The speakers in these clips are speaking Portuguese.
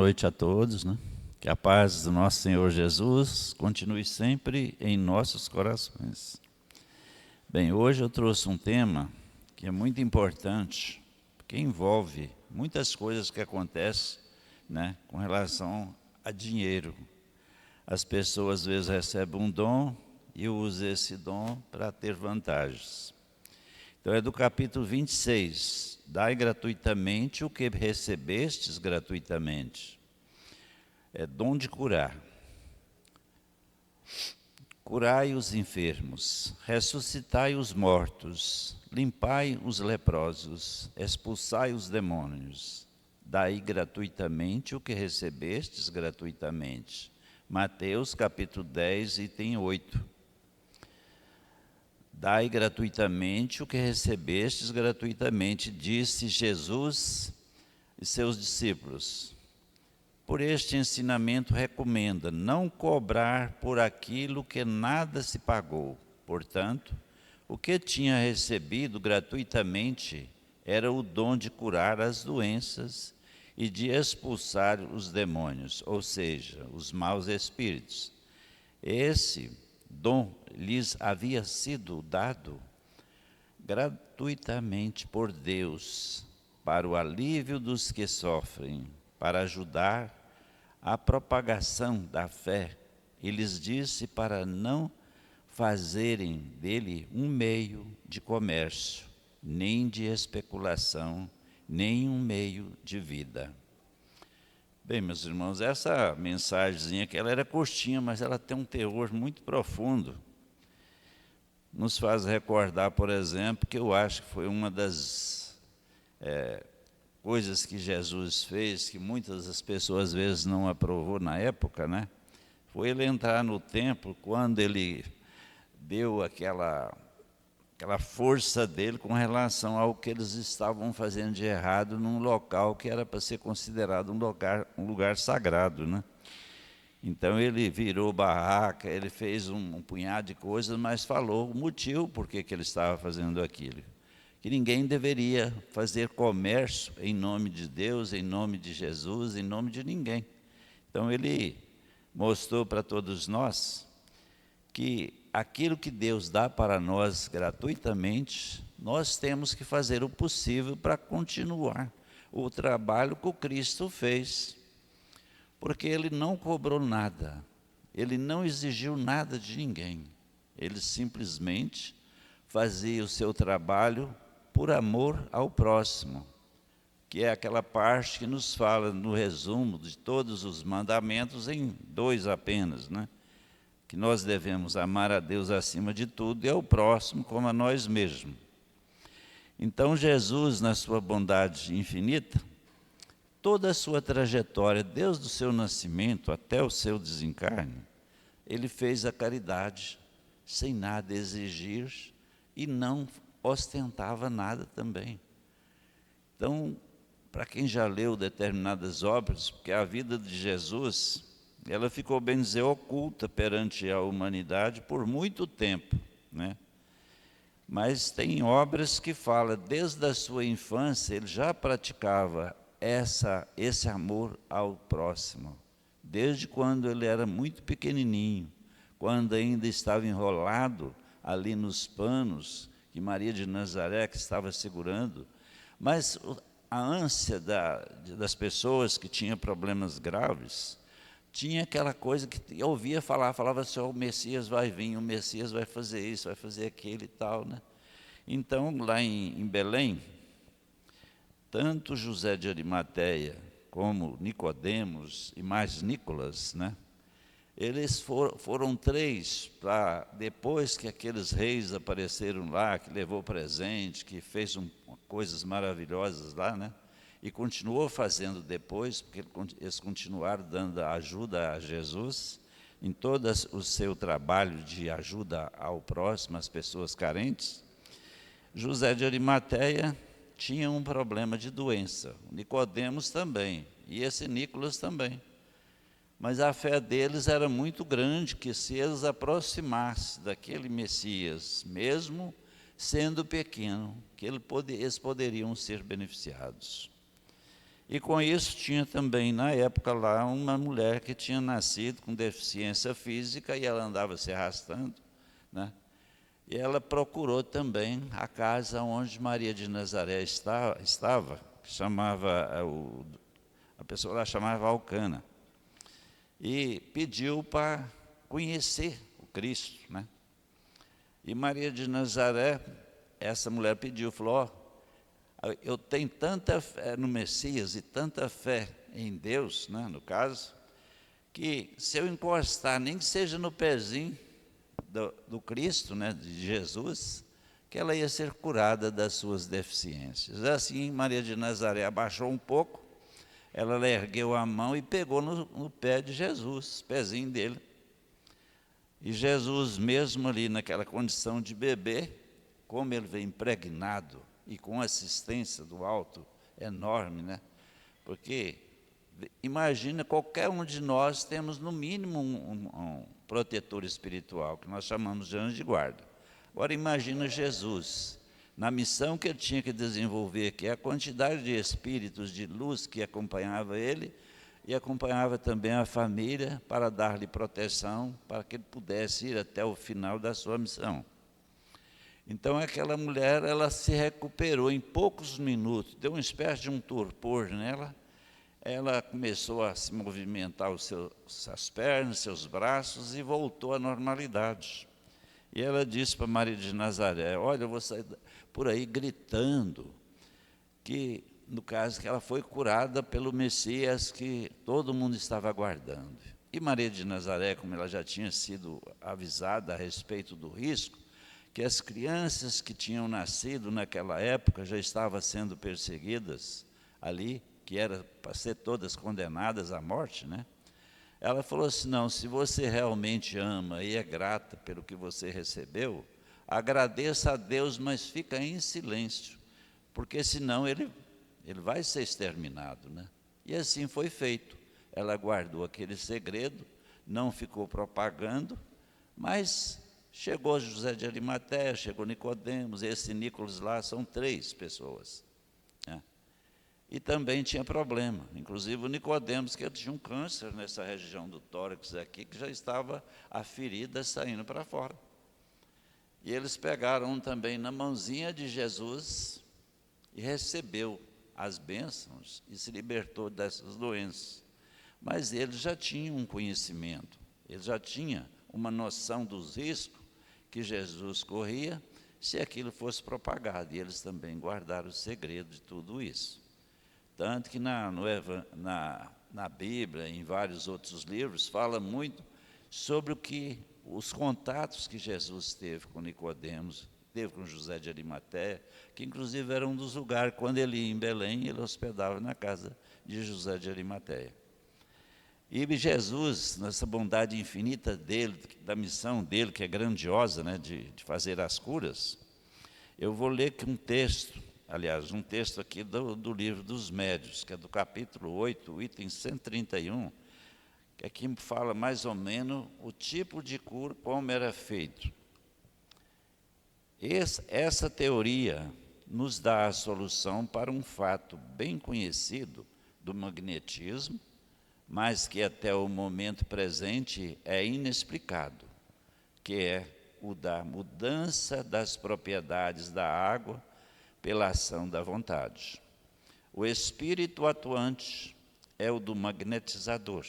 Boa noite a todos, né? Que a paz do nosso Senhor Jesus continue sempre em nossos corações. Bem, hoje eu trouxe um tema que é muito importante, porque envolve muitas coisas que acontecem, né, com relação a dinheiro. As pessoas às vezes recebem um dom e usam esse dom para ter vantagens. Então é do capítulo 26, dai gratuitamente o que recebestes gratuitamente. É dom de curar. Curai os enfermos, ressuscitai os mortos, limpai os leprosos, expulsai os demônios. Dai gratuitamente o que recebestes gratuitamente. Mateus capítulo 10, item 8. Dai gratuitamente o que recebestes gratuitamente, disse Jesus e seus discípulos. Por este ensinamento recomenda não cobrar por aquilo que nada se pagou. Portanto, o que tinha recebido gratuitamente era o dom de curar as doenças e de expulsar os demônios, ou seja, os maus espíritos. Esse dom lhes havia sido dado gratuitamente por Deus para o alívio dos que sofrem, para ajudar a propagação da fé, e lhes disse para não fazerem dele um meio de comércio, nem de especulação, nem um meio de vida. Bem, meus irmãos, essa mensagenzinha que ela era curtinha, mas ela tem um teor muito profundo. Nos faz recordar, por exemplo, que eu acho que foi uma das coisas que Jesus fez, que muitas das pessoas às vezes não aprovou na época, né? Foi ele entrar no templo quando ele deu aquela força dele com relação ao que eles estavam fazendo de errado num local que era para ser considerado um lugar sagrado, né? Então ele virou barraca, ele fez um punhado de coisas, mas falou o motivo por que ele estava fazendo aquilo. Que ninguém deveria fazer comércio em nome de Deus, em nome de Jesus, em nome de ninguém. Então ele mostrou para todos nós que aquilo que Deus dá para nós gratuitamente, nós temos que fazer o possível para continuar o trabalho que o Cristo fez. Porque ele não cobrou nada, ele não exigiu nada de ninguém. Ele simplesmente fazia o seu trabalho por amor ao próximo, que é aquela parte que nos fala no resumo de todos os mandamentos em 2 apenas, né? Que nós devemos amar a Deus acima de tudo e ao próximo como a nós mesmos. Então Jesus, na sua bondade infinita, toda a sua trajetória, desde o seu nascimento até o seu desencarne, ele fez a caridade sem nada exigir e não ostentava nada também. Então, para quem já leu determinadas obras, porque a vida de Jesus, ela ficou, bem dizer, oculta perante a humanidade por muito tempo, né? Mas tem obras que falam, desde a sua infância, ele já praticava esse amor ao próximo, desde quando ele era muito pequenininho, quando ainda estava enrolado ali nos panos que Maria de Nazaré que estava segurando, mas a ânsia das pessoas que tinham problemas graves, tinha aquela coisa que eu ouvia falar, falava assim, o Messias vai vir, o Messias vai fazer isso, vai fazer aquilo e tal, né? Então, lá em Belém, tanto José de Arimateia como Nicodemos e mais Nicolas, né? Eles foram 3 para, depois que aqueles reis apareceram lá, que levou presente, que fez coisas maravilhosas lá, né? E continuou fazendo depois, porque eles continuaram dando ajuda a Jesus em todo o seu trabalho de ajuda ao próximo, às pessoas carentes. José de Arimateia tinha um problema de doença, Nicodemos também, e esse Nicolas também. Mas a fé deles era muito grande, que se eles aproximassem daquele Messias, mesmo sendo pequeno, que eles poderiam ser beneficiados. E com isso tinha também, na época lá, uma mulher que tinha nascido com deficiência física e ela andava se arrastando, né? E ela procurou também a casa onde Maria de Nazaré estava, que chamava, a pessoa lá chamava Alcana, e pediu para conhecer o Cristo, né? E Maria de Nazaré, essa mulher pediu, falou, ó, eu tenho tanta fé no Messias e tanta fé em Deus, né, no caso, que se eu encostar, nem que seja no pezinho do Cristo, né, de Jesus, que ela ia ser curada das suas deficiências. Assim, Maria de Nazaré abaixou um pouco, ela ergueu a mão e pegou no pé de Jesus, pezinho dele. E Jesus, mesmo ali naquela condição de bebê, como ele veio impregnado e com assistência do alto enorme, né? Porque imagina, qualquer um de nós temos no mínimo um protetor espiritual, que nós chamamos de anjo de guarda. Agora imagina Jesus, na missão que ele tinha que desenvolver, que é a quantidade de espíritos de luz que acompanhava ele, e acompanhava também a família para dar-lhe proteção, para que ele pudesse ir até o final da sua missão. Então aquela mulher, ela se recuperou em poucos minutos, deu uma espécie de um torpor nela, ela começou a se movimentar suas pernas, seus braços e voltou à normalidade. E ela disse para Maria de Nazaré, olha, eu vou sair por aí gritando, que no caso que ela foi curada pelo Messias que todo mundo estava aguardando. E Maria de Nazaré, como ela já tinha sido avisada a respeito do risco, que as crianças que tinham nascido naquela época já estavam sendo perseguidas ali, que era para ser todas condenadas à morte, né? Ela falou assim, não, se você realmente ama e é grata pelo que você recebeu, agradeça a Deus, mas fica em silêncio, porque senão ele vai ser exterminado, né? E assim foi feito. Ela guardou aquele segredo, não ficou propagando, mas chegou José de Arimateia, chegou Nicodemos, esse Nicolas lá, são 3 pessoas, né? E também tinha problema, inclusive o Nicodemos, que tinha um câncer nessa região do tórax aqui, que já estava a ferida saindo para fora. E eles pegaram também na mãozinha de Jesus e recebeu as bênçãos e se libertou dessas doenças. Mas eles já tinham um conhecimento, eles já tinham uma noção dos riscos que Jesus corria se aquilo fosse propagado. E eles também guardaram o segredo de tudo isso. Tanto que na Bíblia, em vários outros livros, fala muito sobre os contatos que Jesus teve com Nicodemos, teve com José de Arimateia, que inclusive era um dos lugares, quando ele ia em Belém, ele hospedava na casa de José de Arimateia. E Jesus, nessa bondade infinita dele, da missão dele, que é grandiosa, né, de fazer as curas, eu vou ler aqui um texto, aliás, um texto aqui do livro dos Médiuns, que é do capítulo 8, item 131, que aqui fala mais ou menos o tipo de cura, como era feito. Essa teoria nos dá a solução para um fato bem conhecido do magnetismo, mas que até o momento presente é inexplicado, que é o da mudança das propriedades da água pela ação da vontade. O espírito atuante é o do magnetizador,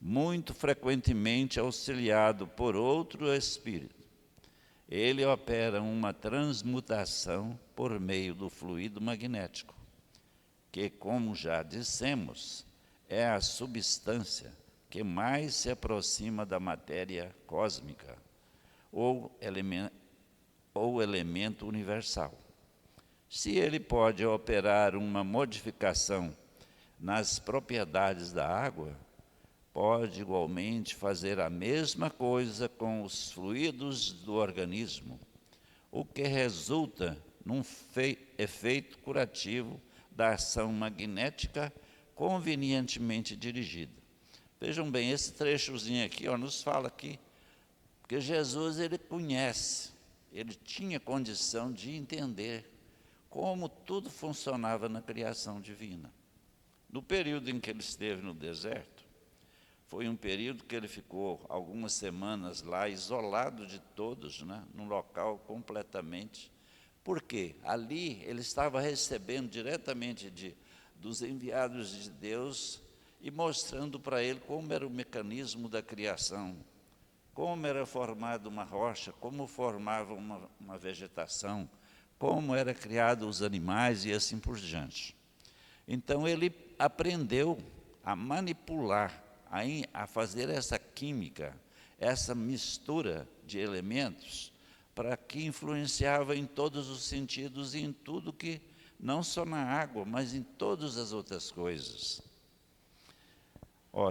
muito frequentemente auxiliado por outro espírito. Ele opera uma transmutação por meio do fluido magnético, que, como já dissemos, é a substância que mais se aproxima da matéria cósmica, ou elemento universal. Se ele pode operar uma modificação nas propriedades da água, pode igualmente fazer a mesma coisa com os fluidos do organismo, o que resulta num efeito curativo da ação magnética convenientemente dirigida. Vejam bem, esse trechozinho aqui, nos fala aqui, porque Jesus, ele conhece, ele tinha condição de entender como tudo funcionava na criação divina. No período em que ele esteve no deserto, foi um período que ele ficou algumas semanas lá, isolado de todos, né, num local completamente. Por quê? Ali ele estava recebendo diretamente dos enviados de Deus e mostrando para ele como era o mecanismo da criação, como era formada uma rocha, como formava uma vegetação, como era criado os animais e assim por diante. Então ele aprendeu a manipular, a fazer essa química, essa mistura de elementos, para que influenciava em todos os sentidos e em tudo que, não só na água, mas em todas as outras coisas.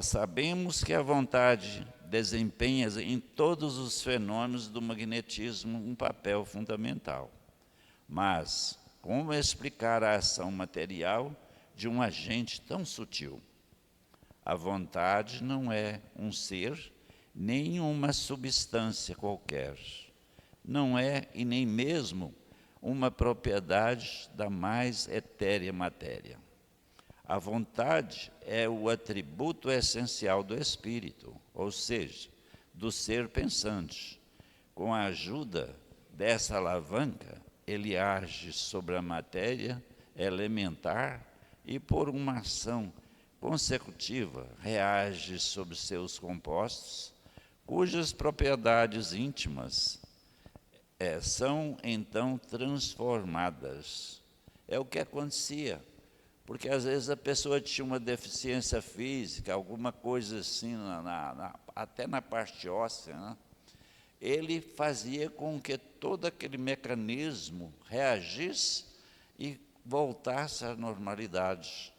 Sabemos que a vontade desempenha em todos os fenômenos do magnetismo um papel fundamental. Mas como explicar a ação material de um agente tão sutil? A vontade não é um ser, nem uma substância qualquer. Não é e nem mesmo uma propriedade da mais etérea matéria. A vontade é o atributo essencial do espírito, ou seja, do ser pensante. Com a ajuda dessa alavanca, ele age sobre a matéria elementar e, por uma ação consecutiva, reage sobre seus compostos, cujas propriedades íntimas são então transformadas. É o que acontecia. Porque às vezes a pessoa tinha uma deficiência física, alguma coisa assim, até na parte óssea, né? Ele fazia com que todo aquele mecanismo reagisse e voltasse à normalidade,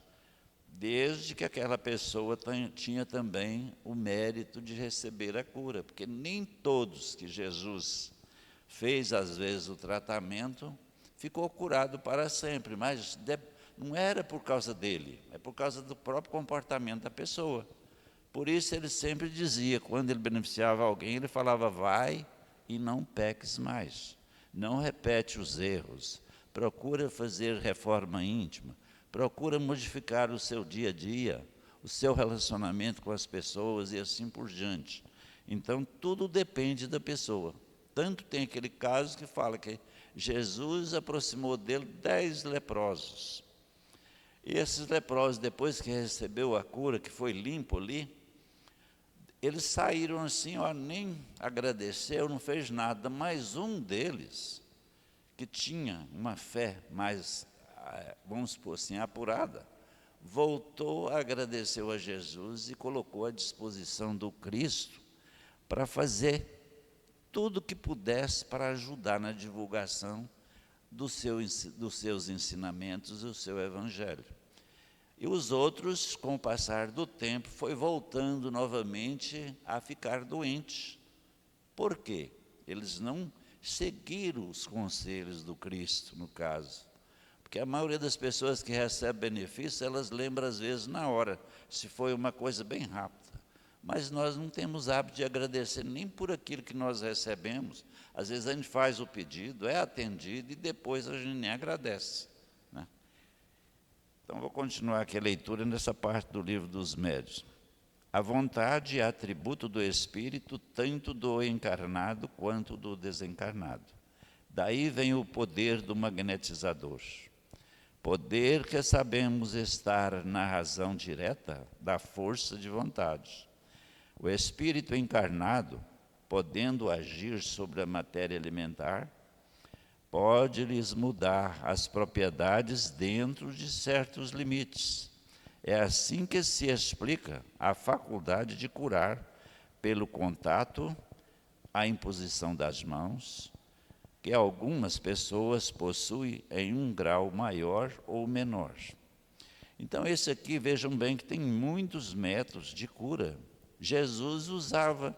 desde que aquela pessoa tinha também o mérito de receber a cura, porque nem todos que Jesus fez, às vezes, o tratamento, ficou curado para sempre, mas não era por causa dele, é por causa do próprio comportamento da pessoa. Por isso ele sempre dizia, quando ele beneficiava alguém, ele falava, vai e não peques mais. Não repete os erros, procura fazer reforma íntima, procura modificar o seu dia a dia, o seu relacionamento com as pessoas e assim por diante. Então, tudo depende da pessoa. Tanto tem aquele caso que fala que Jesus aproximou dele 10 leprosos. E esses leprosos, depois que recebeu a cura, que foi limpo ali, eles saíram assim, nem agradeceu, não fez nada, mas um deles, que tinha uma fé mais, vamos supor assim, apurada, voltou, agradeceu a Jesus e colocou à disposição do Cristo para fazer tudo o que pudesse para ajudar na divulgação dos seus ensinamentos e o seu evangelho. E os outros, com o passar do tempo, foi voltando novamente a ficar doentes. Por quê? Eles não seguiram os conselhos do Cristo, no caso. Porque a maioria das pessoas que recebe benefício, elas lembram às vezes na hora, se foi uma coisa bem rápida. Mas nós não temos hábito de agradecer nem por aquilo que nós recebemos. Às vezes a gente faz o pedido, é atendido e depois a gente nem agradece, né? Então vou continuar aqui a leitura nessa parte do livro dos Médiuns. A vontade é atributo do espírito, tanto do encarnado quanto do desencarnado. Daí vem o poder do magnetizador. Poder que sabemos estar na razão direta da força de vontade. O espírito encarnado, podendo agir sobre a matéria elementar, pode-lhes mudar as propriedades dentro de certos limites. É assim que se explica a faculdade de curar pelo contato, a imposição das mãos, que algumas pessoas possuem em um grau maior ou menor. Então, esse aqui, vejam bem que tem muitos métodos de cura. Jesus usava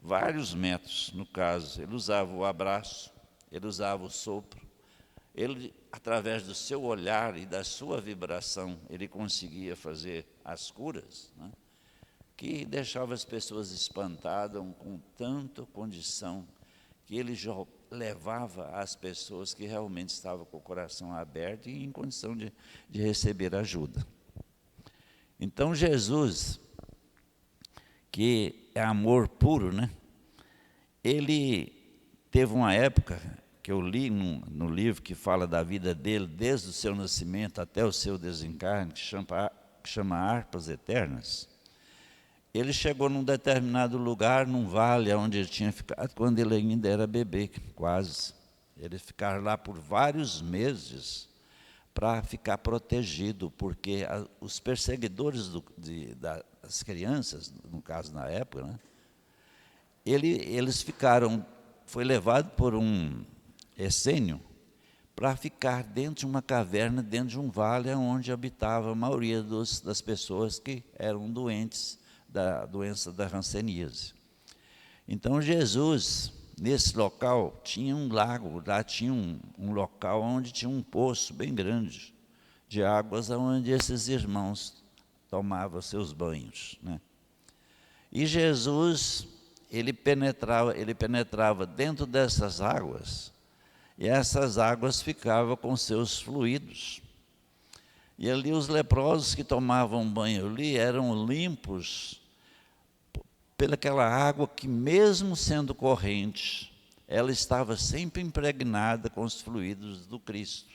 vários métodos, no caso, ele usava o abraço, ele usava o sopro, ele, através do seu olhar e da sua vibração, ele conseguia fazer as curas, né, que deixava as pessoas espantadas com tanta condição, que ele já levava as pessoas que realmente estavam com o coração aberto e em condição de receber ajuda. Então Jesus, que é amor puro, né? Ele teve uma época que eu li no livro que fala da vida dele, desde o seu nascimento até o seu desencarne, que chama Harpas Eternas. Ele chegou num determinado lugar, num vale onde ele tinha ficado, quando ele ainda era bebê, quase. Ele ficava lá por vários meses para ficar protegido, porque os perseguidores das crianças, no caso na época, né, eles ficaram, foi levado por um essênio para ficar dentro de uma caverna, dentro de um vale onde habitava a maioria das pessoas que eram doentes da doença da hanseníase. Então Jesus, nesse local, tinha um lago, lá tinha um local onde tinha um poço bem grande de águas, onde esses irmãos tomavam seus banhos, né? E Jesus, ele penetrava dentro dessas águas, e essas águas ficavam com seus fluidos. E ali os leprosos que tomavam banho ali eram limpos pelaquela água que, mesmo sendo corrente, ela estava sempre impregnada com os fluidos do Cristo.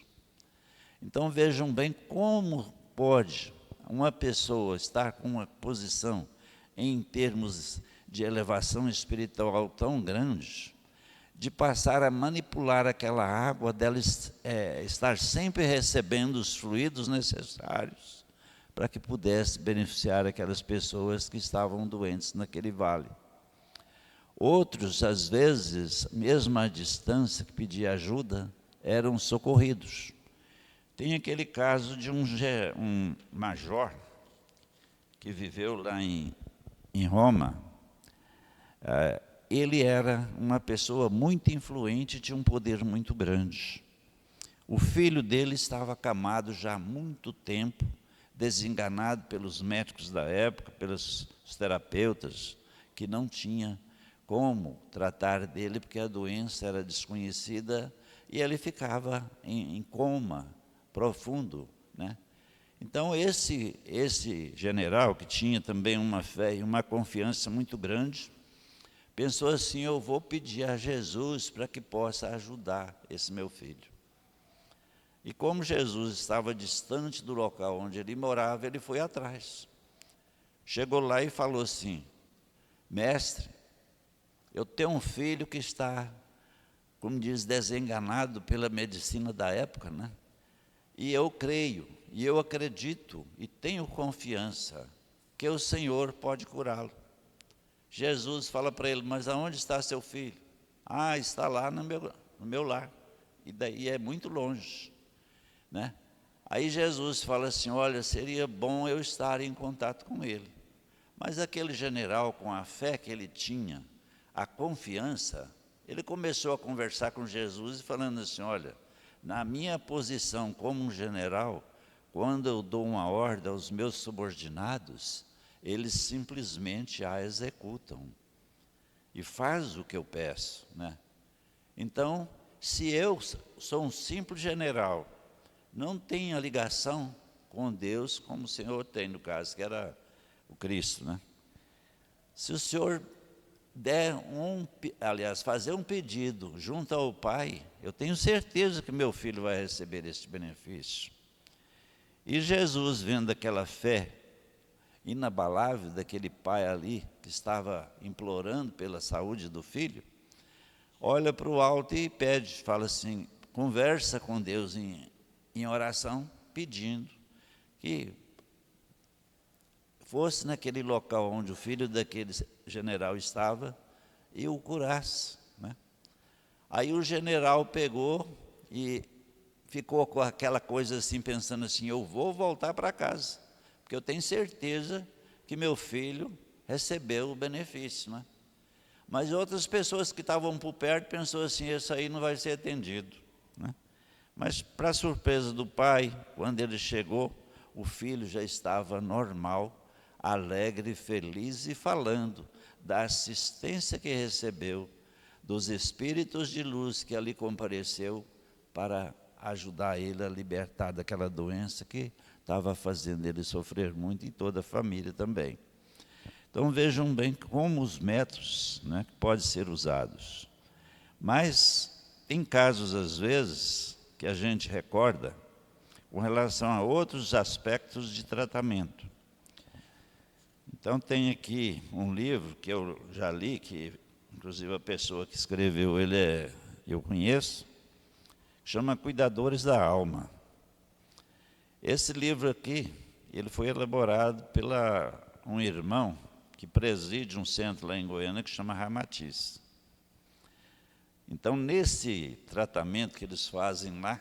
Então vejam bem como pode uma pessoa estar com uma posição em termos de elevação espiritual tão grande, de passar a manipular aquela água, dela estar sempre recebendo os fluidos necessários para que pudesse beneficiar aquelas pessoas que estavam doentes naquele vale. Outros, às vezes, mesmo à distância, que pediam ajuda, eram socorridos. Tem aquele caso de um major que viveu lá em Roma. Ele era uma pessoa muito influente, tinha um poder muito grande. O filho dele estava acamado já há muito tempo, desenganado pelos médicos da época, pelos terapeutas, que não tinha como tratar dele, porque a doença era desconhecida, e ele ficava em coma profundo, né? Então esse general, que tinha também uma fé e uma confiança muito grande, pensou assim: eu vou pedir a Jesus para que possa ajudar esse meu filho. E como Jesus estava distante do local onde ele morava, ele foi atrás. Chegou lá e falou assim: mestre, eu tenho um filho que está, como diz, desenganado pela medicina da época, né? E eu creio, e eu acredito, e tenho confiança que o Senhor pode curá-lo. Jesus fala para ele: mas aonde está seu filho? Ah, está lá no meu lar. E daí é muito longe, né? Aí Jesus fala assim: olha, seria bom eu estar em contato com ele. Mas aquele general, com a fé que ele tinha, a confiança, ele começou a conversar com Jesus, falando assim: olha, na minha posição como um general, quando eu dou uma ordem aos meus subordinados, eles simplesmente a executam e faz o que eu peço, né? Então, se eu sou um simples general, não tenho a ligação com Deus como o Senhor tem, no caso, que era o Cristo, né? Se o Senhor fazer um pedido junto ao Pai, eu tenho certeza que meu filho vai receber esse benefício. E Jesus, vendo aquela fé inabalável daquele pai ali, que estava implorando pela saúde do filho, olha para o alto e pede, fala assim, conversa com Deus em oração, pedindo que fosse naquele local onde o filho daquele general estava e o curasse, né? Aí o general pegou e ficou com aquela coisa assim, pensando assim: eu vou voltar para casa, porque eu tenho certeza que meu filho recebeu o benefício, né? Mas outras pessoas que estavam por perto pensou assim: esse aí não vai ser atendido, né? Mas, para surpresa do pai, quando ele chegou, o filho já estava normal, alegre, feliz e falando da assistência que recebeu dos espíritos de luz que ali compareceu para ajudar ele a libertar daquela doença que estava fazendo ele sofrer muito e toda a família também. Então vejam bem como os métodos, né, podem ser usados. Mas tem casos, às vezes, que a gente recorda com relação a outros aspectos de tratamento. Então tem aqui um livro que eu já li, que inclusive a pessoa que escreveu ele eu conheço, chama Cuidadores da Alma. Esse livro aqui, ele foi elaborado por um irmão que preside um centro lá em Goiânia que chama Ramatiz. Então, nesse tratamento que eles fazem lá,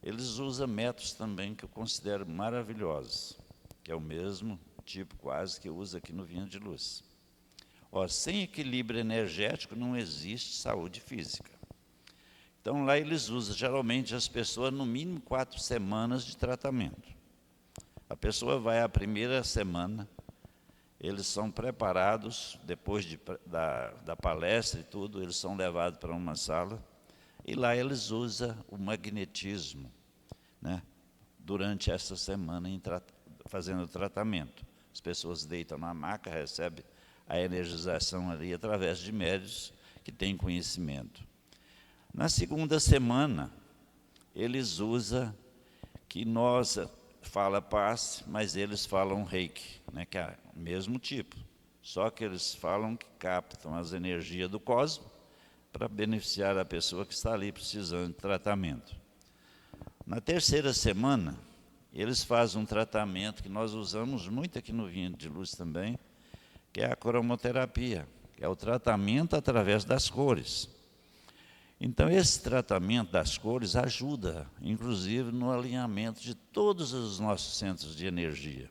eles usam métodos também que eu considero maravilhosos, que é o mesmo tipo quase que usa aqui no Vinha de Luz. Sem equilíbrio energético não existe saúde física. Então, lá eles usam, geralmente, as pessoas, no mínimo 4 semanas de tratamento. A pessoa vai a primeira semana, eles são preparados, depois da palestra e tudo, eles são levados para uma sala, e lá eles usam o magnetismo, né, durante essa semana, fazendo o tratamento. As pessoas deitam na maca, recebem a energização ali através de médios que têm conhecimento. Na segunda semana, eles usam, que nós fala paz, mas eles falam reiki, né, que é o mesmo tipo, só que eles falam que captam as energias do cosmos para beneficiar a pessoa que está ali precisando de tratamento. Na terceira semana, eles fazem um tratamento que nós usamos muito aqui no Vinha de Luz também, que é a cromoterapia, que é o tratamento através das cores. Então, esse tratamento das cores ajuda, inclusive, no alinhamento de todos os nossos centros de energia.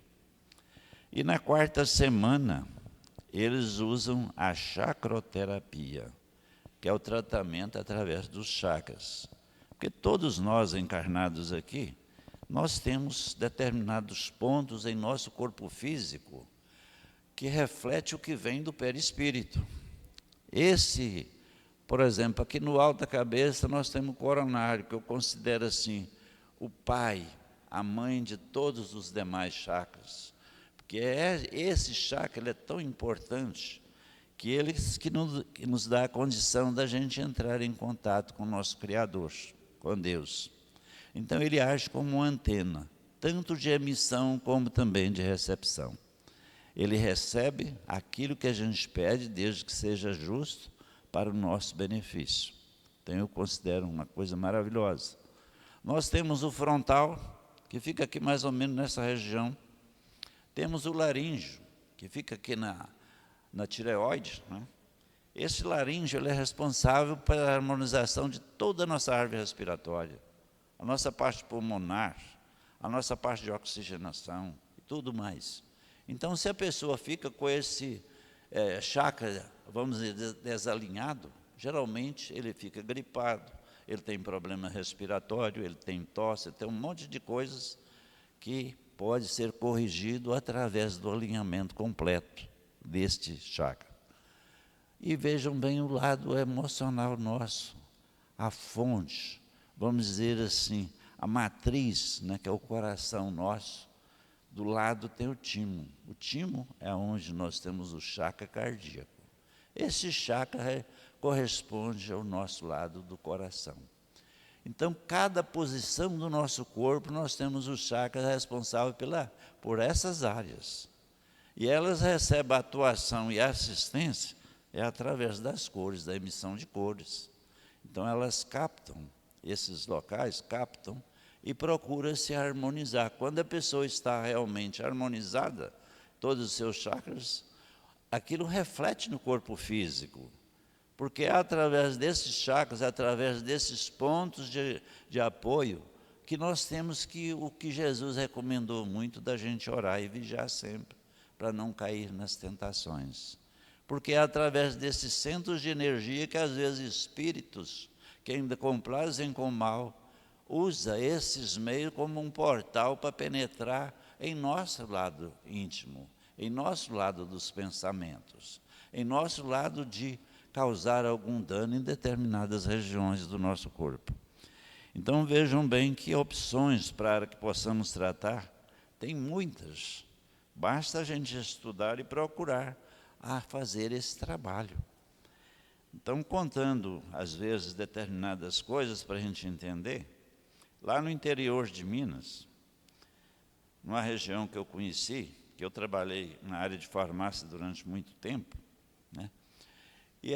E na quarta semana, eles usam a chacroterapia, que é o tratamento através dos chakras. Porque todos nós encarnados aqui, nós temos determinados pontos em nosso corpo físico que reflete o que vem do perispírito. Por exemplo, aqui no alto da cabeça nós temos o coronário, que eu considero assim, o pai, a mãe de todos os demais chakras. Porque esse chakra ele é tão importante que ele que nos dá a condição da gente entrar em contato com o nosso Criador, com Deus. Então ele age como uma antena, tanto de emissão como também de recepção. Ele recebe aquilo que a gente pede, desde que seja justo, para o nosso benefício. Então eu considero uma coisa maravilhosa. Nós temos o frontal, que fica aqui mais ou menos nessa região. Temos o laríngeo, que fica aqui na tireoide, né? Esse laríngeo ele é responsável pela harmonização de toda a nossa árvore respiratória, a nossa parte pulmonar, a nossa parte de oxigenação e tudo mais. Então, se a pessoa fica com esse chakra, vamos dizer, desalinhado, geralmente ele fica gripado, ele tem problema respiratório, ele tem tosse, tem um monte de coisas que pode ser corrigido através do alinhamento completo deste chakra. E vejam bem o lado emocional nosso, a fonte, vamos dizer assim, a matriz, né, que é o coração nosso. Do lado tem o timo. O timo é onde nós temos o chakra cardíaco. Esse chakra corresponde ao nosso lado do coração. Então, cada posição do nosso corpo, nós temos o chakra responsável por essas áreas. E elas recebem a atuação e a assistência através das cores, da emissão de cores. Então, elas captam, esses locais captam, e procura se harmonizar. Quando a pessoa está realmente harmonizada, todos os seus chakras, aquilo reflete no corpo físico, porque é através desses chakras, através desses pontos de apoio, que nós temos o que Jesus recomendou muito da gente orar e vigiar sempre, para não cair nas tentações. Porque é através desses centros de energia que às vezes espíritos que ainda complazem com o mal, usa esses meios como um portal para penetrar em nosso lado íntimo, em nosso lado dos pensamentos, em nosso lado de causar algum dano em determinadas regiões do nosso corpo. Então vejam bem que opções para que possamos tratar, tem muitas. Basta a gente estudar e procurar a fazer esse trabalho. Então, contando, às vezes, determinadas coisas para a gente entender, lá no interior de Minas, numa região que eu conheci, que eu trabalhei na área de farmácia durante muito tempo, né? E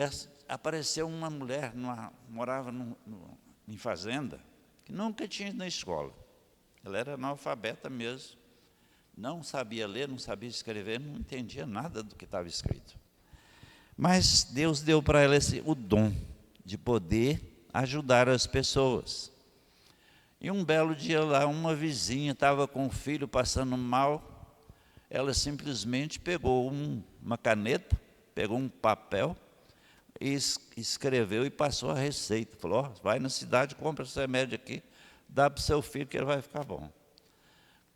apareceu uma mulher, morava em fazenda, que nunca tinha ido na escola. Ela era analfabeta mesmo, não sabia ler, não sabia escrever, não entendia nada do que estava escrito. Mas Deus deu para ela o dom de poder ajudar as pessoas. E um belo dia lá, uma vizinha estava com o filho passando mal, ela simplesmente pegou uma caneta, pegou um papel, e escreveu e passou a receita. Falou, vai na cidade, compra esse remédio aqui, dá para o seu filho que ele vai ficar bom.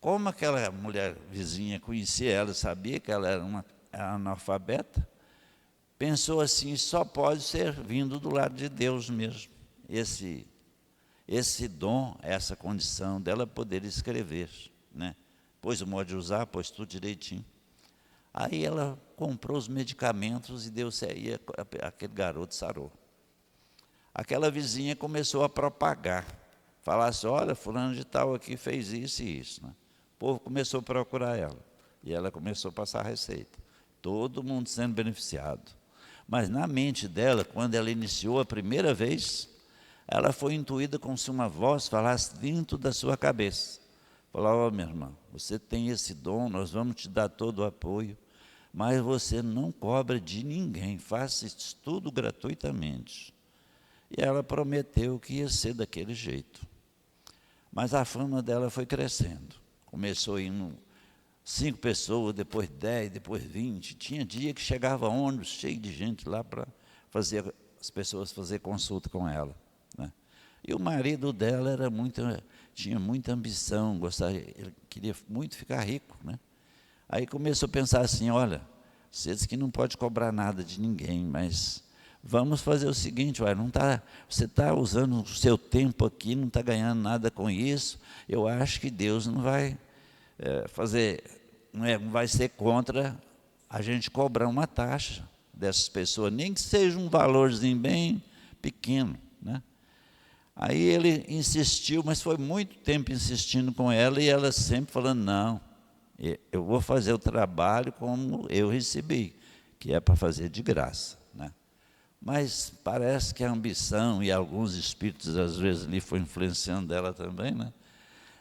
Como aquela mulher vizinha conhecia ela, sabia que ela era uma analfabeta, pensou assim, só pode ser vindo do lado de Deus mesmo. Esse dom, essa condição dela poder escrever, né? Pôs o modo de usar, pôs tudo direitinho. Aí ela comprou os medicamentos e deu saía, aquele garoto sarou. Aquela vizinha começou a propagar, falar assim, olha, fulano de tal aqui fez isso e isso, né? O povo começou a procurar ela, e ela começou a passar a receita. Todo mundo sendo beneficiado. Mas na mente dela, quando ela iniciou a primeira vez, ela foi intuída como se uma voz falasse dentro da sua cabeça. Falou, minha irmã, você tem esse dom, nós vamos te dar todo o apoio, mas você não cobra de ninguém, faça isso tudo gratuitamente. E ela prometeu que ia ser daquele jeito. Mas a fama dela foi crescendo. Começou indo 5 pessoas, depois 10, depois 20. Tinha dia que chegava ônibus cheio de gente lá para fazer as pessoas fazer consulta com ela, né? E o marido dela tinha muita ambição, ele queria muito ficar rico, né? Aí começou a pensar assim, olha, você diz que não pode cobrar nada de ninguém, mas vamos fazer o seguinte, você está usando o seu tempo aqui, não está ganhando nada com isso, eu acho que Deus não vai não vai ser contra a gente cobrar uma taxa dessas pessoas, nem que seja um valorzinho bem pequeno, né? Aí ele insistiu, mas foi muito tempo insistindo com ela, e ela sempre falando, não, eu vou fazer o trabalho como eu recebi, que é para fazer de graça, né? Mas parece que a ambição e alguns espíritos, às vezes, ali foi influenciando ela também, né?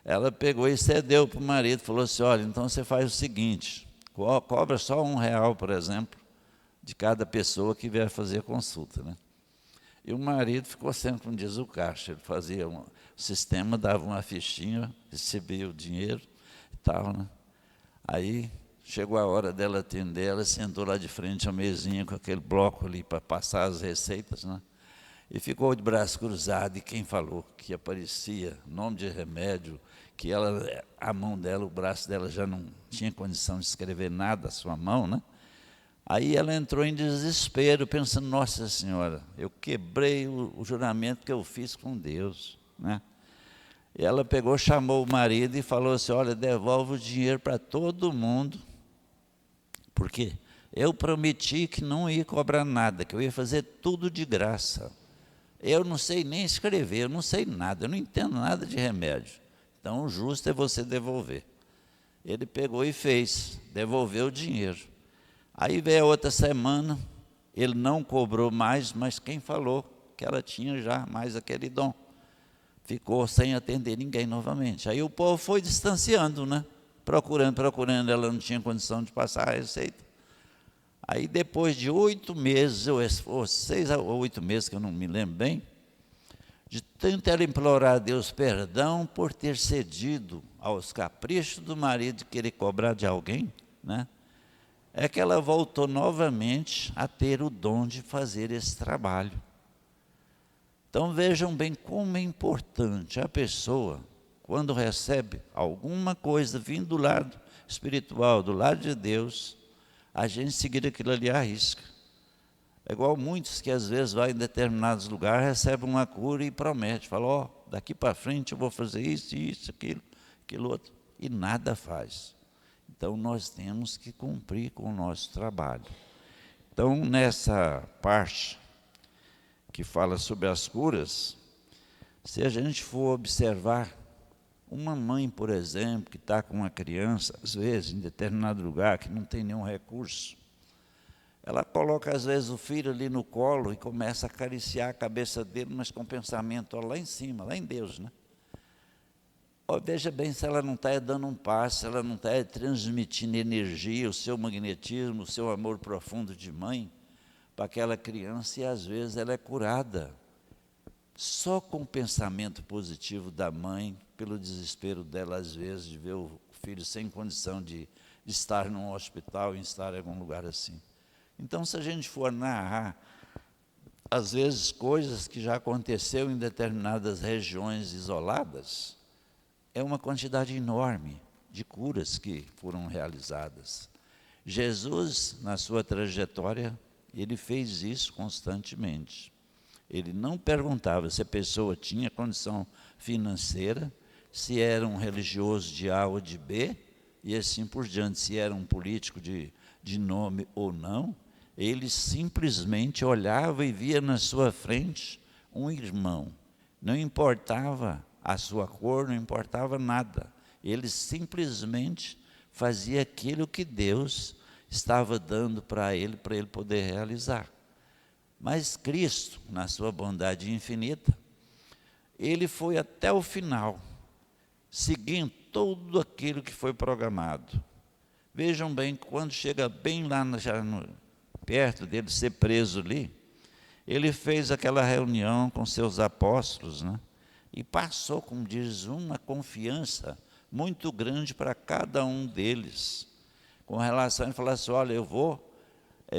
Ela pegou e cedeu para o marido, falou assim, olha, então você faz o seguinte, cobra só R$1, por exemplo, de cada pessoa que vier fazer a consulta, né? E o marido ficou sempre, como diz o caixa, ele fazia o sistema, dava uma fichinha, recebia o dinheiro e tal, né? Aí chegou a hora dela atender, ela sentou lá de frente à mesinha com aquele bloco ali para passar as receitas, né? E ficou de braço cruzado, e quem falou que aparecia nome de remédio, que a mão dela, o braço dela já não tinha condição de escrever nada, a sua mão, né? Aí ela entrou em desespero, pensando, nossa senhora, eu quebrei o juramento que eu fiz com Deus, né? E ela pegou, chamou o marido e falou assim, olha, devolve o dinheiro para todo mundo, porque eu prometi que não ia cobrar nada, que eu ia fazer tudo de graça. Eu não sei nem escrever, eu não sei nada, eu não entendo nada de remédio. Então o justo é você devolver. Ele pegou e fez, devolveu o dinheiro. Aí veio a outra semana, ele não cobrou mais, mas quem falou que ela tinha já mais aquele dom? Ficou sem atender ninguém novamente. Aí o povo foi distanciando, né? Procurando, ela não tinha condição de passar a receita. Aí depois de 8 meses, ou 6 a 8 meses, que eu não me lembro bem, de tanto ela implorar a Deus perdão por ter cedido aos caprichos do marido de querer cobrar de alguém, né? É que ela voltou novamente a ter o dom de fazer esse trabalho. Então vejam bem como é importante a pessoa, quando recebe alguma coisa vindo do lado espiritual, do lado de Deus, a gente seguir aquilo ali à risca. É igual muitos que às vezes vão em determinados lugares, recebem uma cura e prometem, falam, daqui para frente eu vou fazer isso, aquilo outro, e nada faz. Então, nós temos que cumprir com o nosso trabalho. Então, nessa parte que fala sobre as curas, se a gente for observar, uma mãe, por exemplo, que está com uma criança, às vezes, em determinado lugar, que não tem nenhum recurso, ela coloca, às vezes, o filho ali no colo e começa a acariciar a cabeça dele, mas com pensamento lá em cima, lá em Deus, né? Veja bem se ela não está dando um passo, se ela não está transmitindo energia, o seu magnetismo, o seu amor profundo de mãe, para aquela criança, e às vezes ela é curada. Só com o pensamento positivo da mãe, pelo desespero dela, às vezes, de ver o filho sem condição de estar num hospital, em estar em algum lugar assim. Então, se a gente for narrar, às vezes, coisas que já aconteceu em determinadas regiões isoladas, é uma quantidade enorme de curas que foram realizadas. Jesus, na sua trajetória, ele fez isso constantemente. Ele não perguntava se a pessoa tinha condição financeira, se era um religioso de A ou de B, e assim por diante, se era um político de nome ou não. Ele simplesmente olhava e via na sua frente um irmão. Não importava a sua cor, não importava nada. Ele simplesmente fazia aquilo que Deus estava dando para ele poder realizar. Mas Cristo, na sua bondade infinita, ele foi até o final, seguindo tudo aquilo que foi programado. Vejam bem, quando chega bem lá, perto dele ser preso ali, ele fez aquela reunião com seus apóstolos, né? E passou, como diz, uma confiança muito grande para cada um deles, com relação a falar assim, olha, eu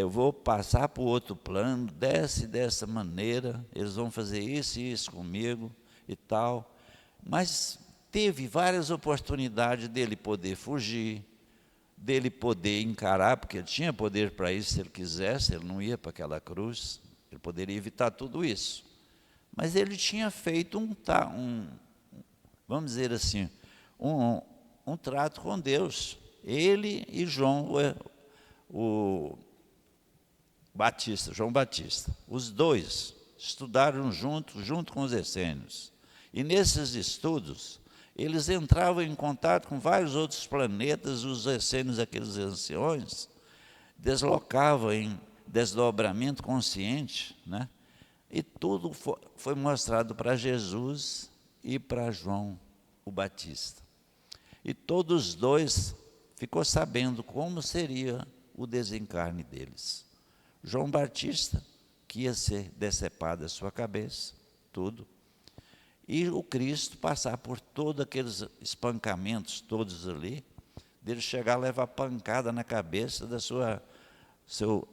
vou passar para o outro plano, desce dessa maneira, eles vão fazer isso e isso comigo e tal. Mas teve várias oportunidades dele poder fugir, dele poder encarar, porque ele tinha poder para isso se ele quisesse, ele não ia para aquela cruz, ele poderia evitar tudo isso. Mas ele tinha feito vamos dizer assim, um trato com Deus. Ele e João João Batista, os dois estudaram junto com os essênios. E nesses estudos, eles entravam em contato com vários outros planetas, os essênios, aqueles anciões, deslocavam em desdobramento consciente, né? E tudo foi mostrado para Jesus e para João o Batista. E todos os dois ficou sabendo como seria o desencarne deles. João Batista, que ia ser decepada a sua cabeça, tudo. E o Cristo passar por todos aqueles espancamentos todos ali, dele chegar a levar pancada na cabeça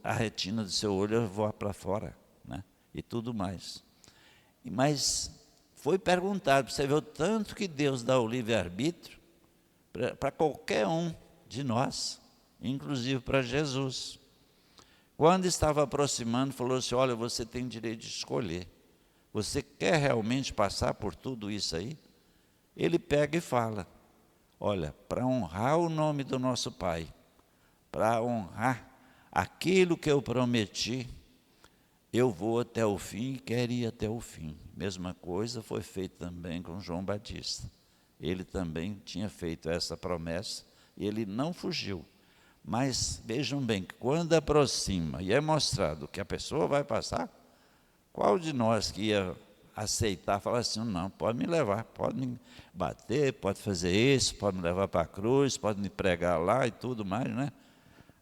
a retina do seu olho voar para fora, né? E tudo mais. Mas foi perguntado, você vê o tanto que Deus dá o livre-arbítrio para qualquer um de nós, inclusive para Jesus. Quando estava aproximando, falou assim, olha, você tem direito de escolher. Você quer realmente passar por tudo isso aí? Ele pega e fala, olha, para honrar o nome do nosso Pai, para honrar aquilo que eu prometi, eu vou até o fim e quero ir até o fim. Mesma coisa foi feita também com João Batista. Ele também tinha feito essa promessa e ele não fugiu. Mas vejam bem que quando aproxima e é mostrado que a pessoa vai passar, qual de nós que ia aceitar, falar assim, não, pode me levar, pode me bater, pode fazer isso, pode me levar para a cruz, pode me pregar lá e tudo mais, né?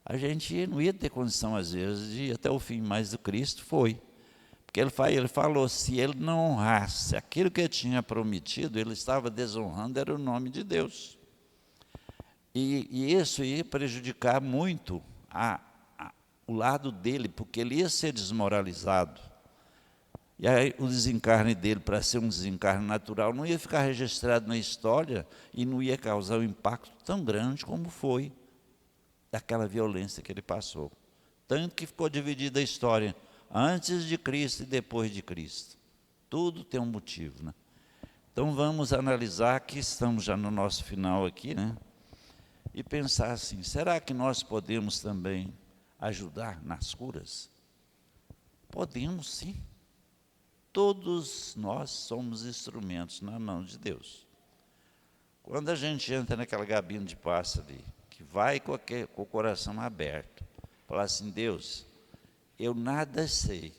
A gente não ia ter condição, às vezes, de ir até o fim, mas o Cristo foi. Porque ele falou, se ele não honrasse aquilo que ele tinha prometido, ele estava desonrando, era o nome de Deus. E isso ia prejudicar muito o lado dele, porque ele ia ser desmoralizado. E aí o desencarne dele, para ser um desencarne natural, não ia ficar registrado na história e não ia causar um impacto tão grande como foi daquela violência que ele passou. Tanto que ficou dividida a história antes de Cristo e depois de Cristo. Tudo tem um motivo, né? Então vamos analisar, que estamos já no nosso final aqui, né? E pensar assim, será que nós podemos também ajudar nas curas? Podemos sim. Todos nós somos instrumentos na mão de Deus. Quando a gente entra naquela gabina de paz ali, que vai com o coração aberto, falar assim, Deus, eu nada sei,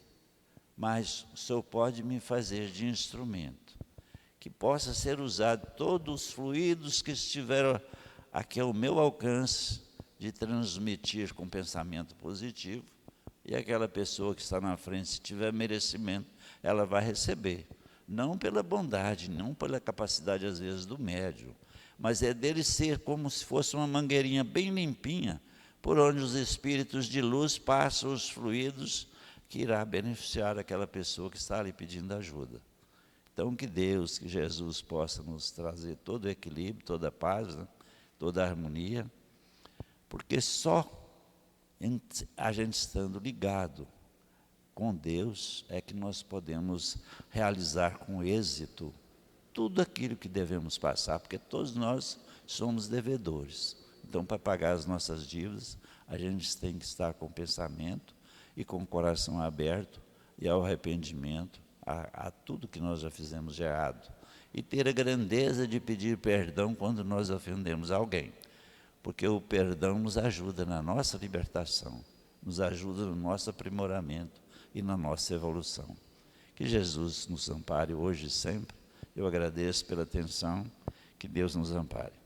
mas o Senhor pode me fazer de instrumento, que possa ser usado todos os fluidos que estiveram aqui ao meu alcance, de transmitir com pensamento positivo, e aquela pessoa que está na frente, se tiver merecimento, ela vai receber. Não pela bondade, não pela capacidade, às vezes, do médium, mas é dele ser como se fosse uma mangueirinha bem limpinha, por onde os espíritos de luz passam os fluidos que irá beneficiar aquela pessoa que está ali pedindo ajuda. Então, que Deus, que Jesus possa nos trazer todo o equilíbrio, toda a paz, né? Toda a harmonia, porque só a gente estando ligado com Deus é que nós podemos realizar com êxito tudo aquilo que devemos passar, porque todos nós somos devedores. Então, para pagar as nossas dívidas, a gente tem que estar com o pensamento e com o coração aberto e ao arrependimento a tudo que nós já fizemos de errado. E ter a grandeza de pedir perdão quando nós ofendemos alguém, porque o perdão nos ajuda na nossa libertação, nos ajuda no nosso aprimoramento e na nossa evolução. Que Jesus nos ampare hoje e sempre. Eu agradeço pela atenção, que Deus nos ampare.